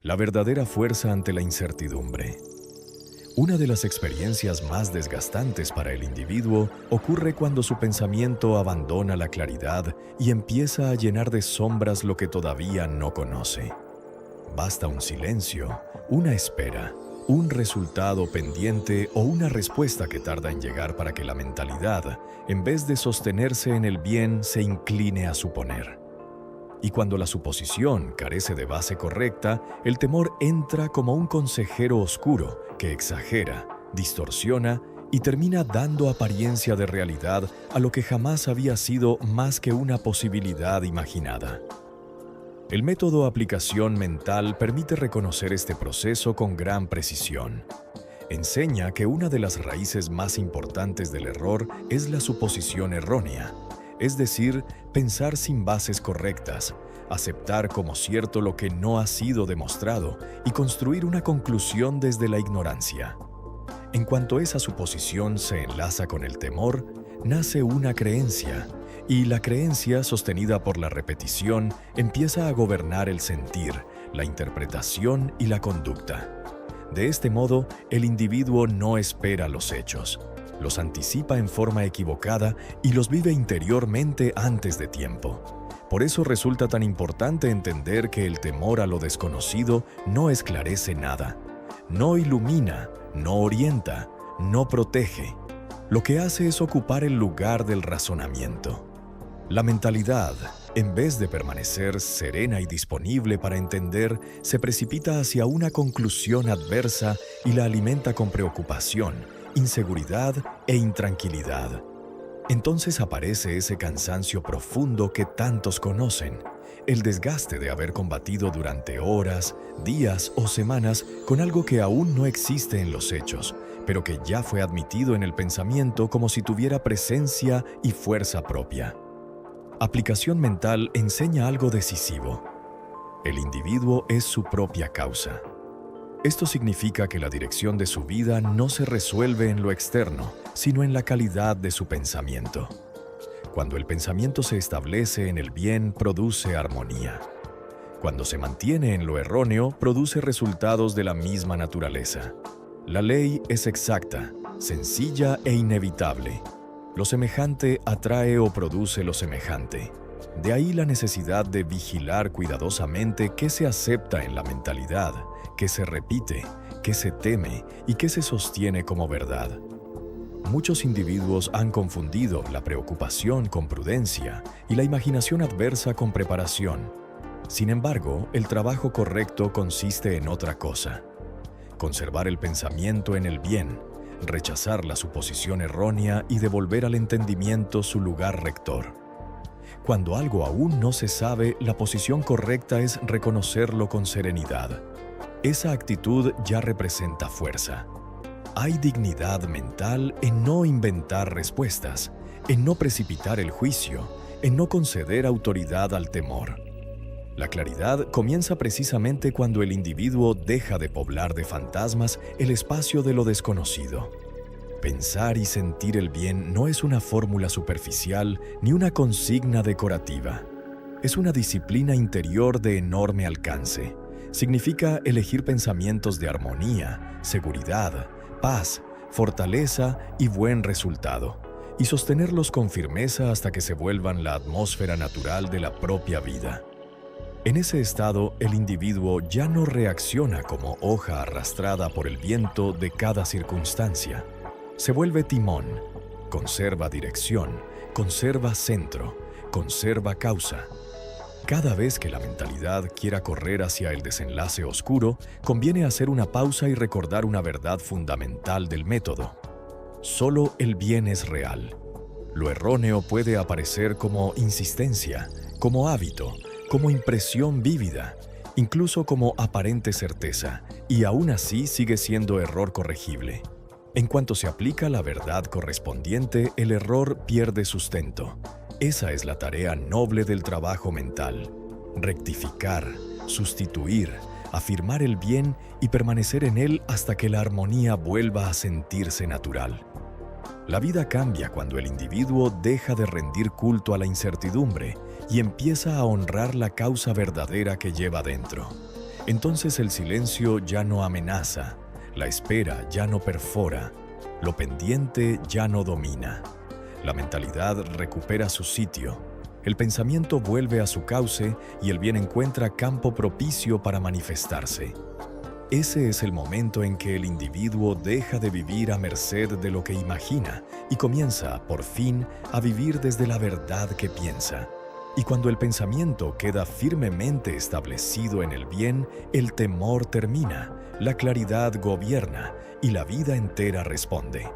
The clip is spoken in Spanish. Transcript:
La verdadera fuerza ante la incertidumbre. Una de las experiencias más desgastantes para el individuo ocurre cuando su pensamiento abandona la claridad y empieza a llenar de sombras lo que todavía no conoce. Basta un silencio, una espera, un resultado pendiente o una respuesta que tarda en llegar para que la mentalidad, en vez de sostenerse en el bien, se incline a suponer. Y cuando la suposición carece de base correcta, el temor entra como un consejero oscuro que exagera, distorsiona y termina dando apariencia de realidad a lo que jamás había sido más que una posibilidad imaginada. El método aplicación mental permite reconocer este proceso con gran precisión. Enseña que una de las raíces más importantes del error es la suposición errónea, es decir, pensar sin bases correctas, aceptar como cierto lo que no ha sido demostrado y construir una conclusión desde la ignorancia. En cuanto esa suposición se enlaza con el temor, nace una creencia, y la creencia, sostenida por la repetición, empieza a gobernar el sentir, la interpretación y la conducta. De este modo, el individuo no espera los hechos, los anticipa en forma equivocada y los vive interiormente antes de tiempo. Por eso resulta tan importante entender que el temor a lo desconocido no esclarece nada, no ilumina, no orienta, no protege. Lo que hace es ocupar el lugar del razonamiento. La mentalidad, en vez de permanecer serena y disponible para entender, se precipita hacia una conclusión adversa y la alimenta con preocupación, inseguridad e intranquilidad. Entonces aparece ese cansancio profundo que tantos conocen, el desgaste de haber combatido durante horas, días o semanas con algo que aún no existe en los hechos, pero que ya fue admitido en el pensamiento como si tuviera presencia y fuerza propia. Aplicación mental enseña algo decisivo. El individuo es su propia causa. Esto significa que la dirección de su vida no se resuelve en lo externo, sino en la calidad de su pensamiento. Cuando el pensamiento se establece en el bien, produce armonía. Cuando se mantiene en lo erróneo, produce resultados de la misma naturaleza. La ley es exacta, sencilla e inevitable. Lo semejante atrae o produce lo semejante. De ahí la necesidad de vigilar cuidadosamente qué se acepta en la mentalidad, qué se repite, qué se teme y qué se sostiene como verdad. Muchos individuos han confundido la preocupación con prudencia y la imaginación adversa con preparación. Sin embargo, el trabajo correcto consiste en otra cosa: conservar el pensamiento en el bien, rechazar la suposición errónea y devolver al entendimiento su lugar rector. Cuando algo aún no se sabe, la posición correcta es reconocerlo con serenidad. Esa actitud ya representa fuerza. Hay dignidad mental en no inventar respuestas, en no precipitar el juicio, en no conceder autoridad al temor. La claridad comienza precisamente cuando el individuo deja de poblar de fantasmas el espacio de lo desconocido. Pensar y sentir el bien no es una fórmula superficial ni una consigna decorativa. Es una disciplina interior de enorme alcance. Significa elegir pensamientos de armonía, seguridad, paz, fortaleza y buen resultado, y sostenerlos con firmeza hasta que se vuelvan la atmósfera natural de la propia vida. En ese estado, el individuo ya no reacciona como hoja arrastrada por el viento de cada circunstancia. Se vuelve timón, conserva dirección, conserva centro, conserva causa. Cada vez que la mentalidad quiera correr hacia el desenlace oscuro, conviene hacer una pausa y recordar una verdad fundamental del método. Solo el bien es real. Lo erróneo puede aparecer como insistencia, como hábito, como impresión vívida, incluso como aparente certeza, y aún así sigue siendo error corregible. En cuanto se aplica la verdad correspondiente, el error pierde sustento. Esa es la tarea noble del trabajo mental: rectificar, sustituir, afirmar el bien y permanecer en él hasta que la armonía vuelva a sentirse natural. La vida cambia cuando el individuo deja de rendir culto a la incertidumbre y empieza a honrar la causa verdadera que lleva dentro. Entonces el silencio ya no amenaza, la espera ya no perfora, lo pendiente ya no domina. La mentalidad recupera su sitio, el pensamiento vuelve a su cauce y el bien encuentra campo propicio para manifestarse. Ese es el momento en que el individuo deja de vivir a merced de lo que imagina y comienza, por fin, a vivir desde la verdad que piensa. Y cuando el pensamiento queda firmemente establecido en el bien, el temor termina, la claridad gobierna y la vida entera responde.